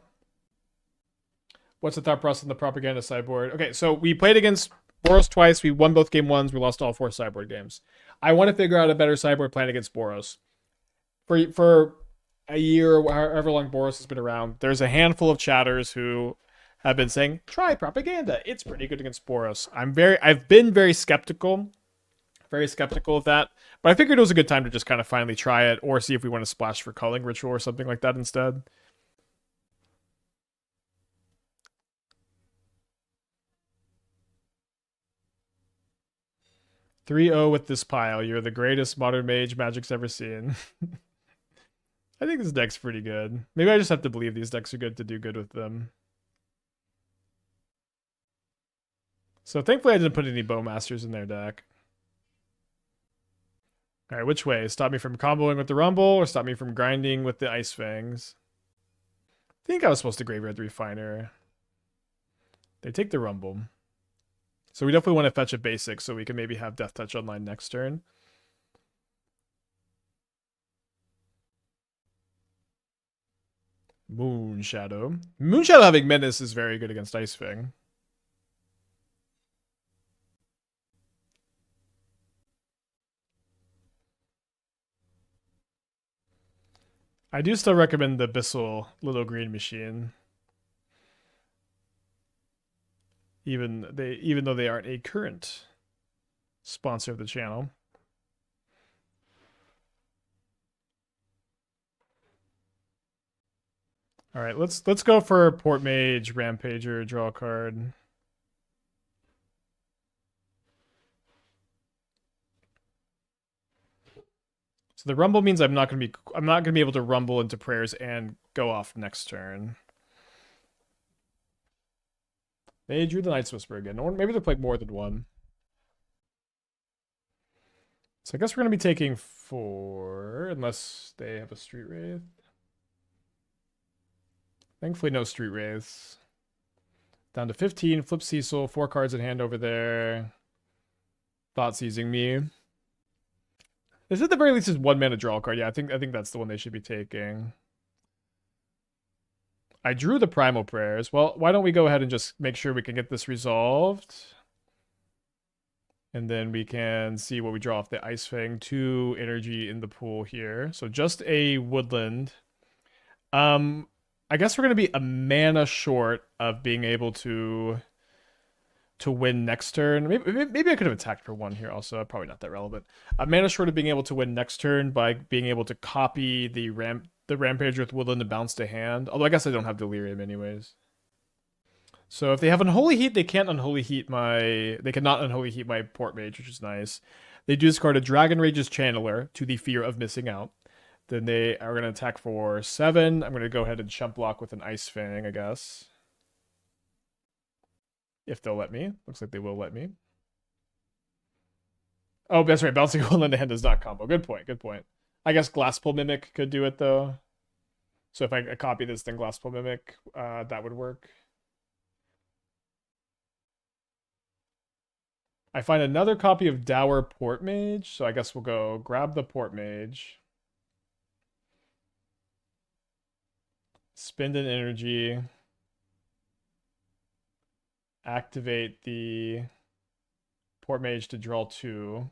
What's the thought process on the propaganda sideboard? Okay, so we played against Boros twice. We won both game ones. We lost all 4 sideboard games. I want to figure out a better sideboard plan against Boros. For a year, or however long Boros has been around, there's a handful of chatters who have been saying, try propaganda. It's pretty good against Boros. I've been very skeptical of that. But I figured it was a good time to just kind of finally try it or see if we want to splash for Culling Ritual or something like that instead. "3-0 with this pile. You're the greatest modern mage Magic's ever seen." I think this deck's pretty good. Maybe I just have to believe these decks are good to do good with them. So thankfully I didn't put any Bowmasters in their deck. Alright, which way? Stop me from comboing with the Rumble or stop me from grinding with the Ice-Fangs? I think I was supposed to Graveyard the Refiner. They take the Rumble. So we definitely want to fetch a basic so we can maybe have Death Touch online next turn. Moonshadow. Moonshadow having Menace is very good against Ice-Fang. I do still recommend the Bissell Little Green Machine. Even though they aren't a current sponsor of the channel. All right, let's go for Port-Mage, Rampager, draw a card. So the Rumble means I'm not gonna be able to Rumble into Prayers and go off next turn. They drew the Night's Whisper again, or maybe they're playing more than one. So I guess we're gonna be taking 4, unless they have a Street Wraith. Thankfully, no Street Wraiths. Down to 15, flip Cecil, 4 cards in hand over there. Thought seizing me. This at the very least is 1 mana draw card. Yeah, I think that's the one they should be taking. I drew the Primal Prayers. Well, why don't we go ahead and just make sure we can get this resolved. And then we can see what we draw off the Ice-Fang. 2 energy in the pool here. So just a Woodland. I guess we're going to be a mana short of being able to win next turn. Maybe I could have attacked for 1 here also. Probably not that relevant. A mana short of being able to win next turn by being able to copy the Rampager with Woodland and bounce to hand. Although I guess I don't have Delirium anyways. So if they have Unholy Heat, they can't Unholy Heat they cannot Unholy Heat my Port-Mage, which is nice. They do discard a Dragon Rage's Channeler to the fear of missing out. Then they are going to attack for 7. I'm going to go ahead and chump block with an Ice-Fang, I guess. If they'll let me. Looks like they will let me. Oh, that's right. Bouncing Woodland to hand does not combo. Good point. Good point. I guess Glasspool Mimic could do it, though. So if I copy this, then Glasspool Mimic, that would work. I find another copy of Dour Port-Mage, so I guess we'll go grab the Port-Mage. Spend an energy. Activate the Port-Mage to draw 2.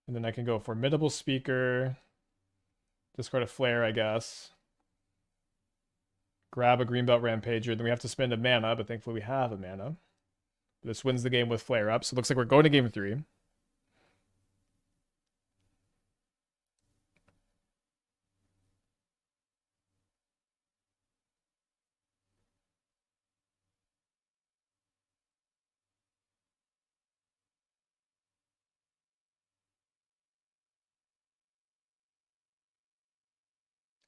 And then I can go Formidable Speaker. Discard a Flare, I guess. Grab a Greenbelt Rampager. Then we have to spend a mana, but thankfully we have a mana. This wins the game with Flare Up. So it looks like we're going to game 3.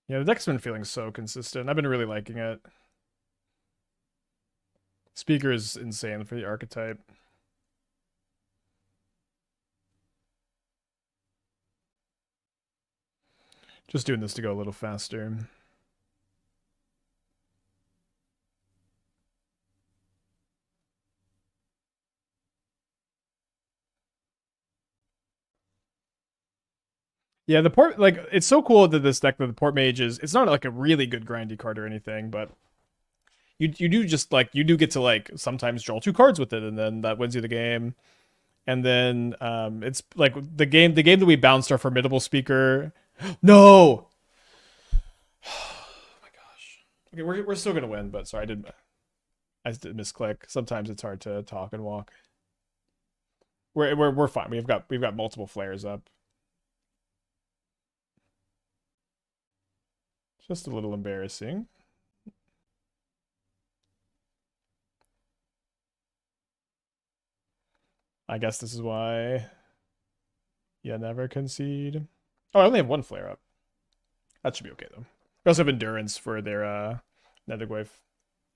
Yeah, the deck's been feeling so consistent. I've been really liking it. Speaker is insane for the archetype. Just doing this to go a little faster. Yeah, the port, like, it's so cool that this deck, that the Port-Mage is, it's not like a really good grindy card or anything, but you do just, like, you do get to, like, sometimes draw 2 cards with it, and then that wins you the game. And then it's like the game that we bounced our Formidable Speaker. No! Oh my gosh. Okay, we're still gonna win, but sorry, I just did misclick. Sometimes it's hard to talk and walk. We're fine. We've got multiple flares up. Just a little embarrassing. I guess this is why you never concede. Oh, I only have 1 flare up. That should be okay though. We also have endurance for their Netherglyph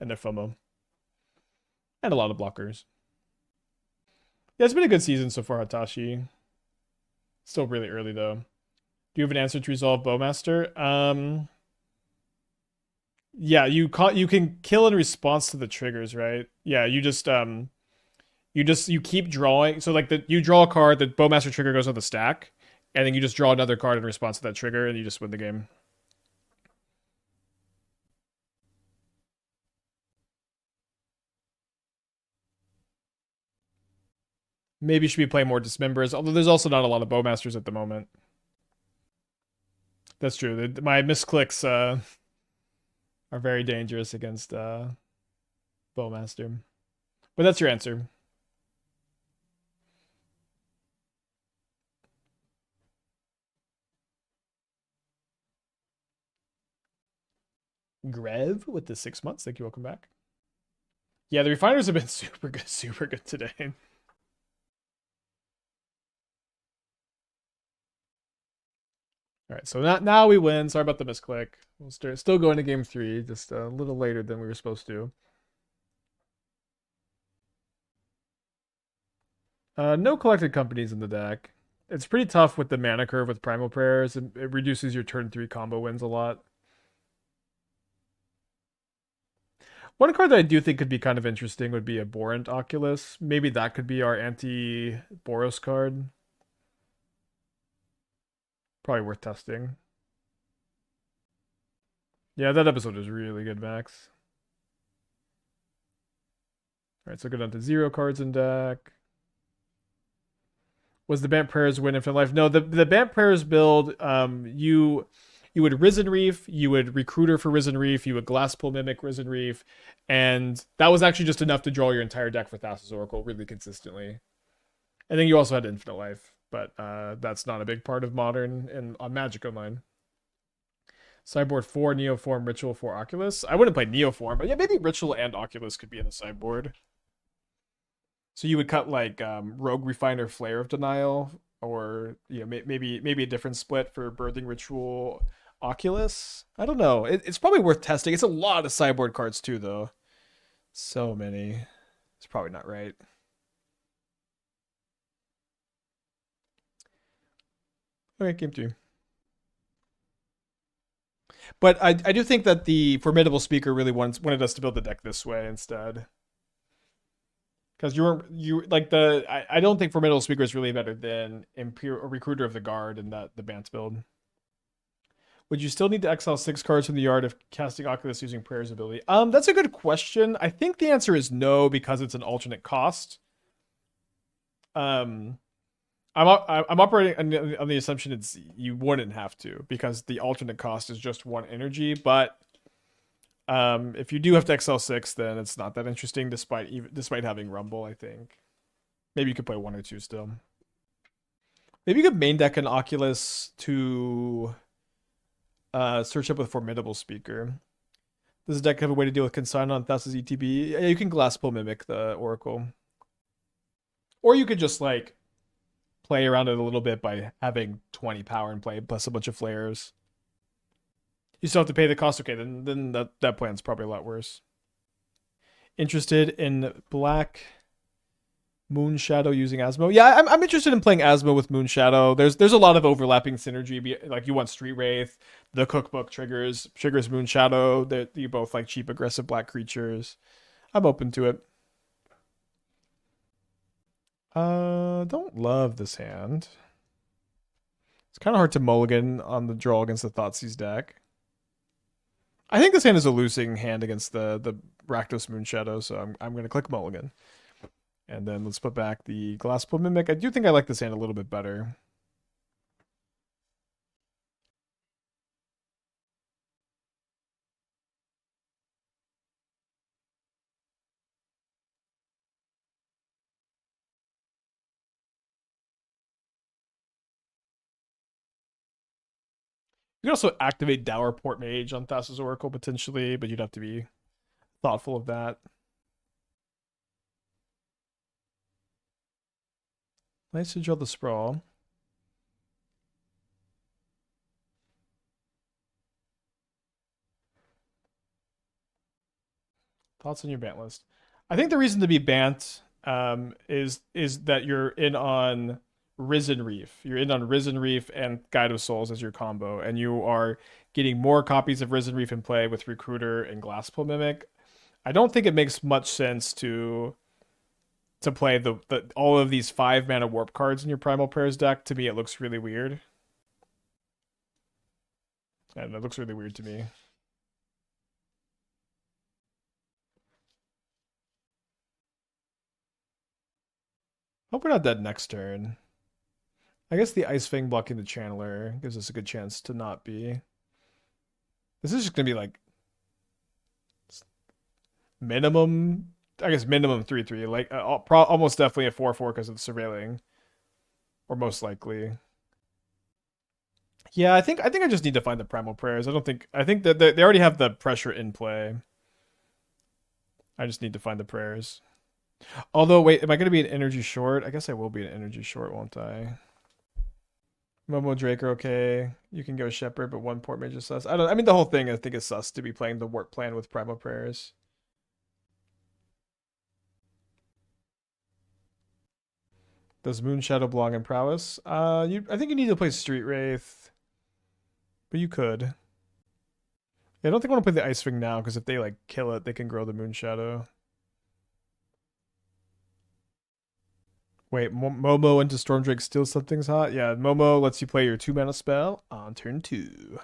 and their FOMO. And a lot of blockers. Yeah, it's been a good season so far, Hatashi. Still really early though. Do you have an answer to resolve Bowmaster? Yeah, you can kill in response to the triggers, right? Yeah, you keep drawing. So like you draw a card, the Bowmaster trigger goes on the stack, and then you just draw another card in response to that trigger, and you just win the game. Maybe you should be playing more Dismembers, although there's also not a lot of Bowmasters at the moment. That's true. My misclicks are very dangerous against Bowmaster. But that's your answer. Grev with the 6 months. Thank you. Welcome back. Yeah, the refiners have been super good today. All right, so now we win. Sorry about the misclick. We'll still going to game 3, just a little later than we were supposed to. No collected companies in the deck. It's pretty tough with the mana curve with Primal Prayers. It reduces your turn 3 combo wins a lot. One card that I do think could be kind of interesting would be a Borant Oculus. Maybe that could be our anti-Boros card. Probably worth testing. Yeah, that episode was really good, Max. All right, so go down to 0 cards in deck. Was the Bant Prayers win Infinite Life? No, the Bant Prayers build, you would Risen Reef, you would Recruiter for Risen Reef, you would Glasspool Mimic Risen Reef, and that was actually just enough to draw your entire deck for Thassa's Oracle really consistently. And then you also had Infinite Life, but that's not a big part of Modern and on Magic Online. Sideboard 4, Neoform, Ritual 4, Oculus. I wouldn't play Neoform, but yeah, maybe Ritual and Oculus could be in the sideboard. So you would cut like Rogue Refiner, Flare of Denial, or maybe a different split for Birthing Ritual, Oculus. I don't know. It's probably worth testing. It's a lot of sideboard cards too, though. So many. It's probably not right. Okay, game 2. But I do think that the Formidable Speaker really wanted us to build the deck this way instead. Because I don't think Formidable Speaker is really better than Imperial Recruiter of the Guard in the Bant build. Would you still need to exile 6 cards from the yard if casting Oculus using Prayer's ability? That's a good question. I think the answer is no because it's an alternate cost. I'm operating on the assumption it's you wouldn't have to because the alternate cost is just 1 energy. But if you do have to exile 6, then it's not that interesting despite having Rumble. I think maybe you could play 1 or 2 still. Maybe you could main deck an Oculus to search up with Formidable Speaker. Does the deck have a way to deal with Consign on Thassa's ETB? Yeah, you can Glasspool Mimic the Oracle. Or you could just like play around it a little bit by having 20 power and play plus a bunch of flares. You still have to pay the cost. Okay, then that plan's probably a lot worse. Interested in black Moonshadow using Asmo. Yeah, I'm interested in playing Asmo with Moonshadow. There's a lot of overlapping synergy. Like you want Street Wraith, the cookbook triggers Moonshadow. You both like cheap aggressive black creatures. I'm open to it. Don't love this hand. It's kind of hard to mulligan on the draw against the Thoughtseize deck. I think this hand is a losing hand against the Rakdos Moonshadow, so I'm gonna click mulligan. And then let's put back the Glasspool Mimic. I do think I like this hand a little bit better. You can also activate Dour Port-Mage on Thassa's Oracle potentially, but you'd have to be thoughtful of that. Nice to draw the Sprawl. Thoughts on your bant list? I think the reason to be bant is that you're in on Risen Reef. You're in on Risen Reef and Guide of Souls as your combo, and you are getting more copies of Risen Reef in play with Recruiter and Glasspool Mimic. I don't think it makes much sense to play the all of these 5-mana warp cards in your Primal Prayers deck. To me, it looks really weird. And it looks really weird to me. Hope we're not dead next turn. I guess the Ice-Fang blocking the Channeler gives us a good chance to not be. This is just going to be like minimum, I guess minimum 3/3. Like almost definitely a 4/4 because of the surveilling. Or most likely. Yeah, I think I just need to find the Primal Prayers. I think that they already have the pressure in play. I just need to find the prayers. Although, wait, am I going to be an energy short? I guess I will be an energy short, won't I? Momo Drake are okay. You can go Shepherd, but one Port-Mage is sus. I mean, the whole thing I think is sus to be playing the warp plan with Primal Prayers. Does Moonshadow belong in Prowess? I think you need to play Street Wraith. But you could. Yeah, I don't think I want to play the Ice-Fang now, because if they like kill it, they can grow the Moonshadow. Wait, Momo into Stormdrake steals something's hot? Yeah, Momo lets you play your 2-mana spell on turn 2.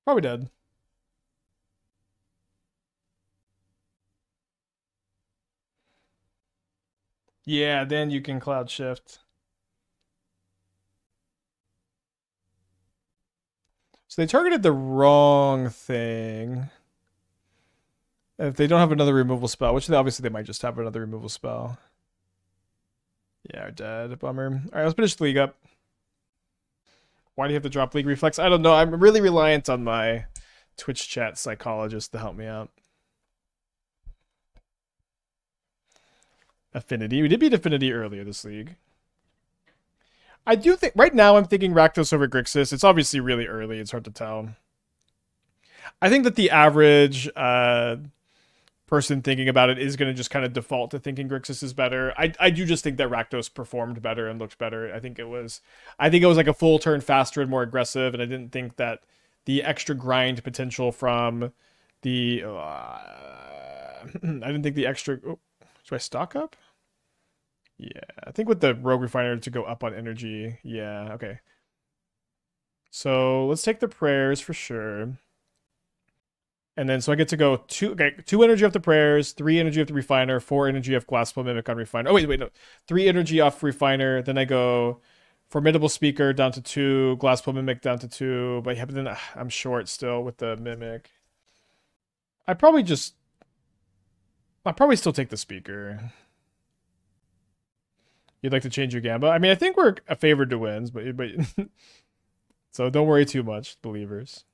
Probably dead. Yeah, then you can Cloud Shift. So they targeted the wrong thing. If they don't have another removal spell, which obviously they might just have another removal spell. Yeah, are dead. Bummer. All right, let's finish the league up. Why do you have to drop League Reflex? I don't know. I'm really reliant on my Twitch chat psychologist to help me out. Affinity. We did beat Affinity earlier this league. I do think right now I'm thinking Rakdos over Grixis. It's obviously really early. It's hard to tell. I think that the average person thinking about it is going to just kind of default to thinking Grixis is better. I do just think that Rakdos performed better and looked better. I think it was like a full turn faster and more aggressive, and I didn't think that the extra grind potential from the I didn't think the extra. Oh, do I stock up? Yeah, I think with the Rogue Refiner to go up on energy. Yeah, okay. So let's take the prayers for sure. And then so I get to go 2 energy off the prayers, 3 energy off the refiner, 4 energy off Glasspool Mimic on refiner. Oh wait, no. 3 energy off refiner, then I go Formidable Speaker down to 2, Glasspool Mimic down to 2, but yeah, but then I'm short still with the Mimic. I'll probably still take the Speaker. You'd like to change your Gamba? I mean, I think we're favored to wins, but so don't worry too much, believers.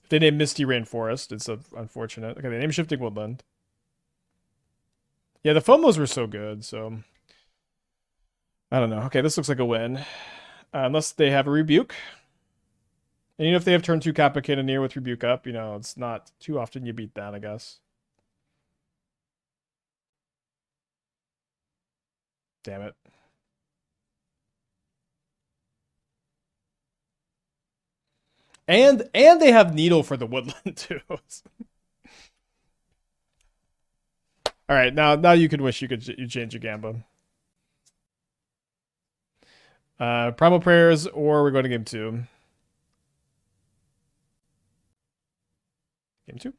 If they name Misty Rainforest, it's unfortunate. Okay, they name Shifting Woodland. Yeah, the FOMOs were so good, so I don't know. Okay, this looks like a win. Unless they have a rebuke. And if they have turn 2 Kappa Cannoneer with rebuke up, it's not too often you beat that, I guess. Damn it. And they have Needle for the Woodland too. All right, now you can wish you change your Gamba. Primal Prayers, or we're going to game 2. Game 2.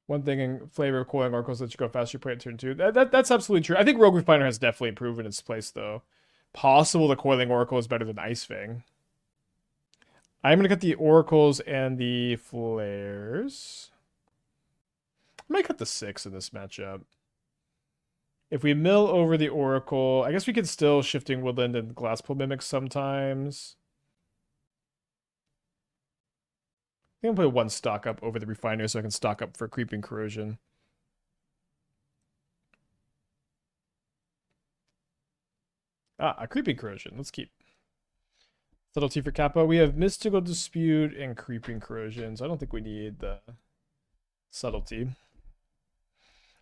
One thing in flavor of Coiling Oracles that you go faster, play it turn 2. That's absolutely true. I think Rogue Refiner has definitely improved in its place, though. Possible the Coiling Oracle is better than Ice-Fang. I'm going to cut the Oracles and the Flares. I might cut the 6 in this matchup. If we mill over the Oracle, I guess we could still Shifting Woodland and Glasspool Mimic sometimes. I think I'll put 1 stock up over the Refiner so I can stock up for Creeping Corrosion. A Creeping Corrosion. Let's keep. Subtlety for Kappa. We have Mystical Dispute and Creeping Corrosion, so I don't think we need the Subtlety.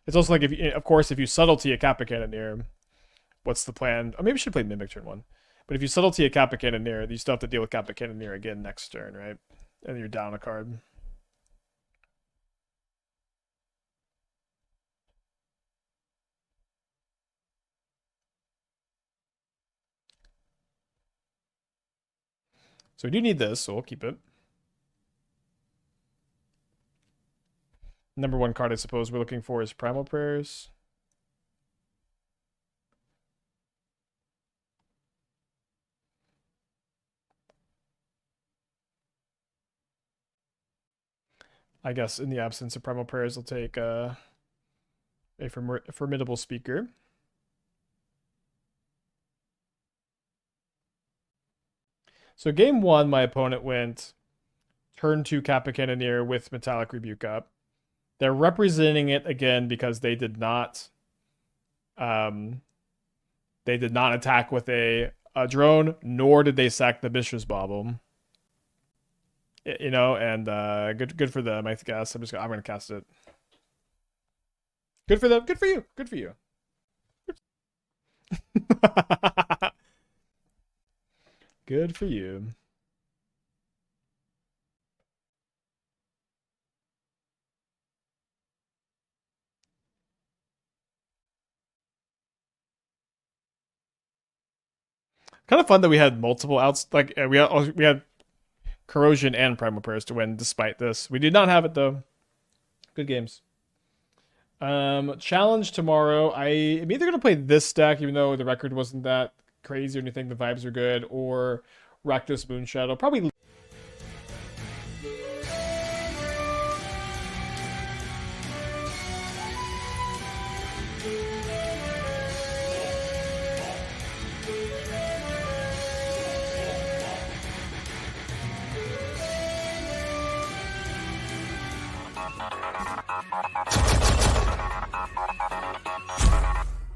It's also like, of course, if you Subtlety a Kappa Cannoneer, what's the plan? Oh, maybe we should play Mimic turn 1. But if you Subtlety a Kappa Cannoneer, you still have to deal with Kappa Cannoneer again next turn, right? And you're down a card. So we do need this, so we'll keep it. Number 1 card I suppose we're looking for is Primal Prayers. I guess in the absence of Primal Prayers, we'll take a Formidable Speaker. So game 1, my opponent went turn 2 Kappa Cannoneer with Metallic Rebuke up. They're representing it again because they did not attack with a drone, nor did they sack the Mishra's Bauble. And good for them, I guess. I'm gonna cast it. Good for them. Good for you. Good for you. Good for you. Kind of fun that we had multiple outs. Like we had Corrosion and Primal Prayers to win despite this. We did not have it though. Good games. Challenge tomorrow. I am either gonna play this stack, even though the record wasn't that crazy or anything. The vibes are good, or Rakdos Moonshadow. Probably